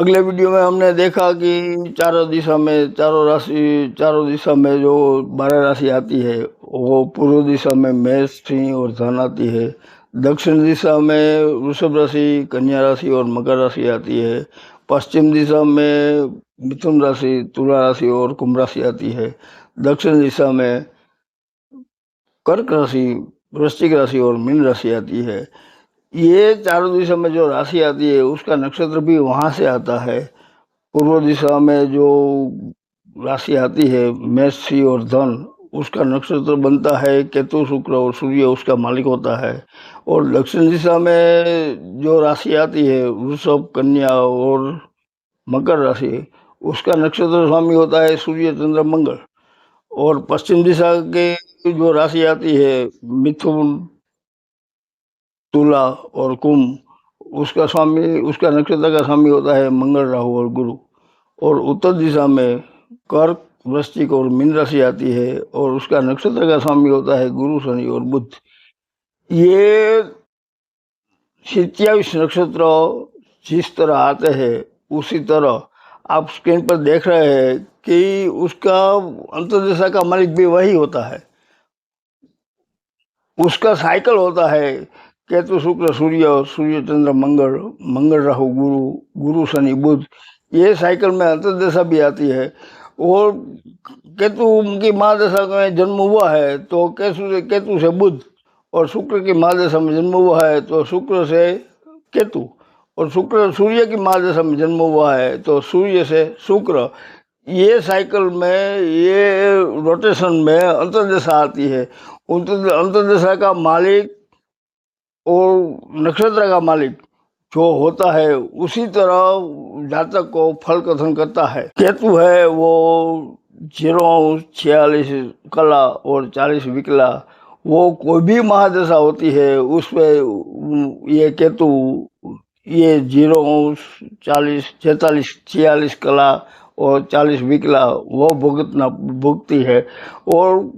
अगले वीडियो में हमने देखा कि चारों दिशा में, चारों दिशा में जो 12 राशि आती है, वो पूर्व दिशा में मेष, सिंह और धन आती है। दक्षिण दिशा में वृषभ राशि, कन्या राशि और मकर राशि आती है। पश्चिम दिशा में मिथुन राशि, तुला राशि और कुंभ राशि आती है। दक्षिण दिशा में कर्क राशि, वृश्चिक राशि और मीन राशि आती है। ये चारों दिशा में जो राशि आती है उसका नक्षत्र भी वहां से आता है। पूर्व दिशा में जो राशि आती है मेष, सिंह और धन, उसका नक्षत्र बनता है केतु, शुक्र और सूर्य उसका मालिक होता है। और दक्षिण दिशा में जो राशि आती है वृषभ, कन्या और मकर राशि, उसका नक्षत्र स्वामी होता है सूर्य, चंद्र, मंगल। और पश्चिम दिशा के जो राशि आती है मिथुन, तुला और कुंभ, उसका नक्षत्र का स्वामी होता है मंगल, राहु और गुरु। और उत्तर दिशा में कर्क, वृश्चिक और मीन राशि आती है और उसका नक्षत्र का स्वामी होता है गुरु, शनि और बुध। ये 27 नक्षत्र जिस तरह आते हैं उसी तरह आप स्क्रीन पर देख रहे हैं कि उसका अंतर्दशा का मालिक भी वही होता है। उसका साइकिल होता है केतु, शुक्र, सूर्य, सूर्य, चंद्र, मंगल, मंगल, राहु, गुरु, गुरु, शनि, बुध। ये साइकिल में अंतर्दशा भी आती है। और केतु की महादशा में जन्म हुआ है तो केतु से बुध, और शुक्र की महादशा में जन्म हुआ है तो शुक्र से केतु, और शुक्र सूर्य की महादशा में जन्म हुआ है तो सूर्य से शुक्र। ये साइकिल में, ये रोटेशन में अंतर्दशा आती है। अंतर्दशा का मालिक और नक्षत्र का मालिक जो होता है उसी तरह जातक को फल कथन करता है। केतु है वो 0, 46 कला और 40 विकला। वो कोई भी महादशा होती है उसमें ये केतु, ये 0, 40, 46, 46 कला और 40 विकला वो भुगतती है। और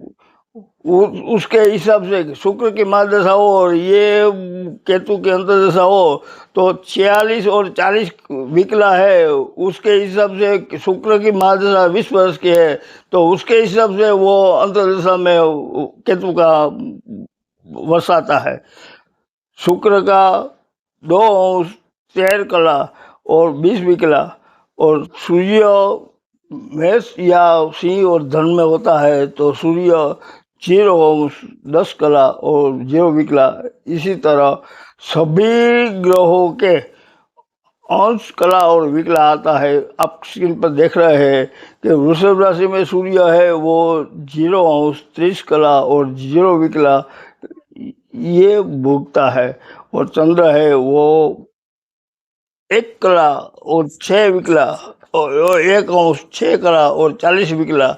उसके हिसाब से शुक्र की महादशा हो और ये केतु की अंतर्दशा हो तो 46 और 40 विकला है, उसके हिसाब से शुक्र की महादशा 20 वर्ष की है तो उसके हिसाब से वो अंतर्दशा में केतु का वर्ष आता है। शुक्र का 2 अंश 13 कला और 20 विकला, और सूर्य मेष या सिंह और धन में होता है तो सूर्य 0 अंश 10 कला और 0 विकला। इसी तरह सभी ग्रहों के अंश, कला और विकला आता है। आप स्क्रीन पर देख रहे हैं कि वृषभ राशि में सूर्य है वो 0 अंश 30 कला और 0 विकला ये भोगता है। और चंद्र है वो 1 कला और 6 विकला और 1 अंश 6 कला और 40 विकला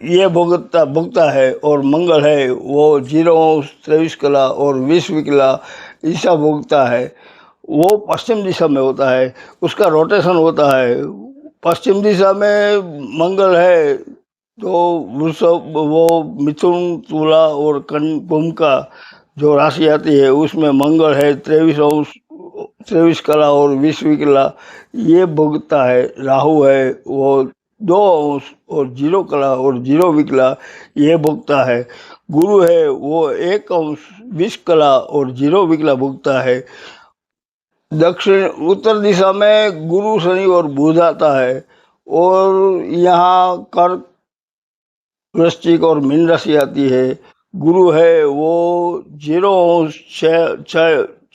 ये भोगता है। और मंगल है वो 0 अंश 23 कला और 20 विकला ऐसा भोगता है। वो पश्चिम दिशा में होता है, उसका रोटेशन होता है। पश्चिम दिशा में मंगल है तो वृषभ, वो मिथुन, तुला और कुंभ का जो राशि आती है उसमें मंगल है 23 अंश 23 कला और 20 विकला ये भोगता है। राहु है वो 2 अंश और 0 कला और 0 विकला ये भोगता है। गुरु है वो 1 अंश 20 कला और 0 विकला भोगता है। उत्तर दिशा में गुरु, शनि और बुध आता है। और यहाँ कर्क, वृश्चिक और मीन राशि आती है। गुरु है वो 0 अंश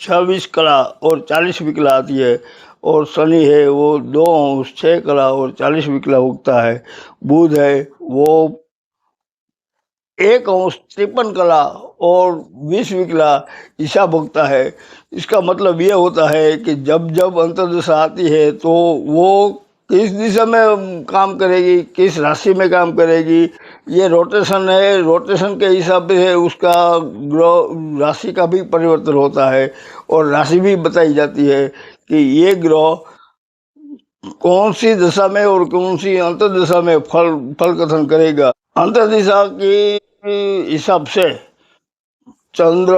26 कला और 40 विकला आती है। और शनि है वो 2 अंश 6 कला और 40 विकला उगता है। बुध है वो 1 अंश 53 कला और 20 विकला ईसा भोगता है। इसका मतलब ये होता है कि जब जब अंतर्दशा आती है तो वो किस दिशा में काम करेगी, किस राशि में काम करेगी, ये रोटेशन है। रोटेशन के हिसाब से उसका ग्रह राशि का भी परिवर्तन होता है और राशि भी बताई जाती है कि ये ग्रह कौन सी दशा में और कौन सी अंतर्दशा में फल कथन करेगा। अंतर्दशा के हिसाब से चंद्र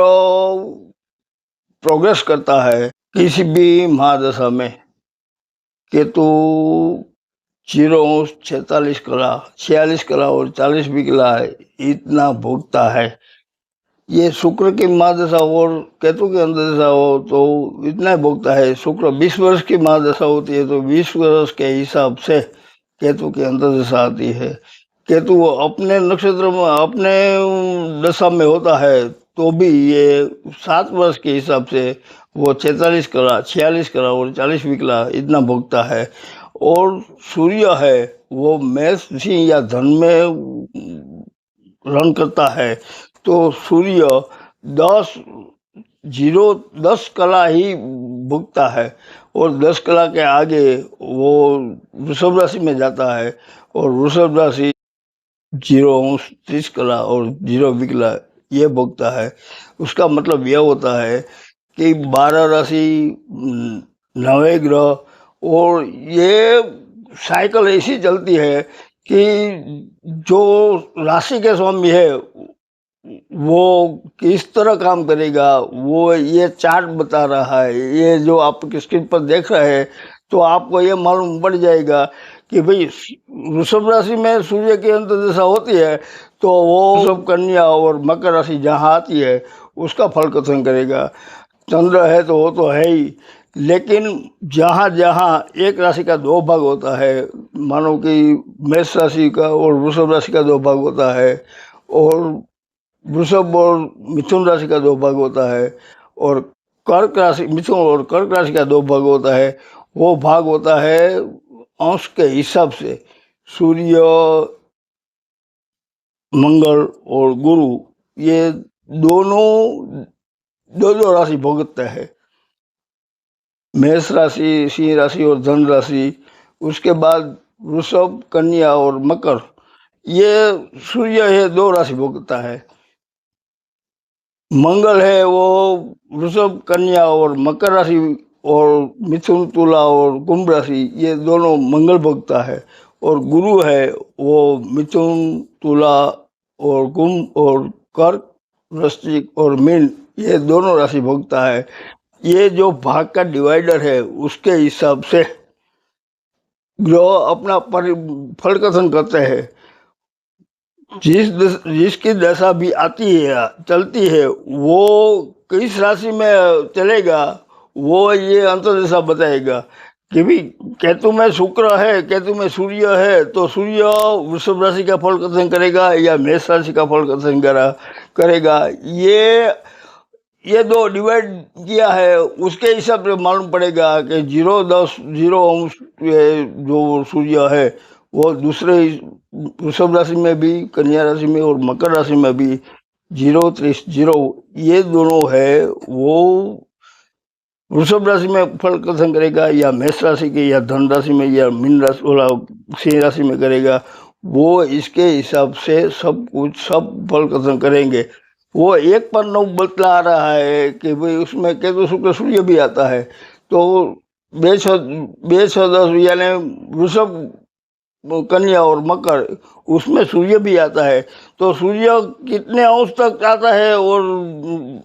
प्रोग्रेस करता है किसी भी महादशा में। केतु 0°46 46 कला और 40 भी कला इतना भोगता है। ये शुक्र की महादशा और केतु की अंतर्दशा हो तो इतना ही भोगता है। शुक्र 20 वर्ष की महादशा होती है तो 20 वर्ष के हिसाब से केतु की अंतर्दशा आती है। केतु अपने नक्षत्र में अपने दशा में होता है तो भी ये 7 वर्ष के हिसाब से वो 46 कला 46 कला और 40 विकला इतना भोगता है। और सूर्य है वो मेष सिंह या धन में रन करता है तो सूर्य 10 कला ही भुगता है और 10 कला के आगे वो वृषभ राशि में जाता है और वृषभ राशि 0° 30 कला और 0 विकला ये भोगता है। उसका मतलब यह होता है कि 12 राशि 9 ग्रह और ये साइकिल ऐसी चलती है कि जो राशि के स्वामी है वो किस तरह काम करेगा वो ये चार्ट बता रहा है। ये जो आप स्क्रीन पर देख रहे हैं तो आपको ये मालूम पड़ जाएगा कि भाई वृषभ राशि में सूर्य की अंतर्दशा होती है तो वो वृषभ कन्या और मकर राशि जहाँ आती है उसका फल कथन करेगा। चंद्र है तो वो तो है ही, लेकिन जहाँ जहाँ एक राशि का 2 भाग होता है, मानो कि मेष राशि का और वृषभ राशि का 2 भाग होता है और वृषभ और मिथुन राशि का 2 भाग होता है और कर्क राशि मिथुन और कर्क राशि का 2 भाग होता है। वो भाग होता है अंश के हिसाब से। सूर्य मंगल और गुरु ये दोनों दो राशि भोगते हैं, मेष राशि सिंह राशि और धन राशि। उसके बाद वृषभ कन्या और मकर ये सूर्य है 2 राशि भोगता है। मंगल है वो वृषभ कन्या और मकर राशि और मिथुन तुला और कुंभ राशि ये दोनों मंगल भोगता है और गुरु है वो मिथुन तुला और कुंभ और कर्क वृश्चिक और मीन ये दोनों राशि भोगता है। ये जो भाग का डिवाइडर है उसके हिसाब से ग्रह अपना फल कथन करते हैं। जिसकी दशा भी आती है चलती है वो किस राशि में चलेगा वो ये अंतर्दशा बताएगा कि भी केतु में शुक्र है, केतु में सूर्य है तो सूर्य वृषभ राशि का फल कथन करेगा या मेष राशि का फल कथन करेगा। ये 2 डिवाइड किया है उसके हिसाब से मालूम पड़ेगा कि 0, 10, 0 अंश जो सूर्य है वो दूसरे वृषभ राशि में भी, कन्या राशि में और मकर राशि में भी 0, 30, 0 ये दोनों है वो वृषभ राशि में फल कथन करेगा या मेष राशि के या धन राशि में या मीन राशि वाला सिंह राशि में करेगा। वो इसके हिसाब से सब फल कथन करेंगे। वो 1 पर 9 बतला रहा है कि भाई उसमें केतु शुक्र सूर्य भी आता है तो 2 यानी वृषभ कन्या और मकर उसमें सूर्य भी आता है तो सूर्य कितने अंश तक आता है और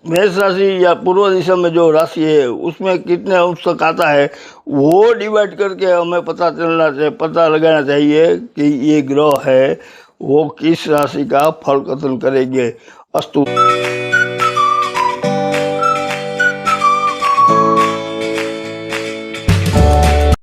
मेष राशि या पूर्व दिशा में जो राशि है उसमें कितने अंश तक आता है वो डिवाइड करके हमें पता लगाना चाहिए कि ये ग्रह है वो किस राशि का फल कथन करेंगे। अस्तु।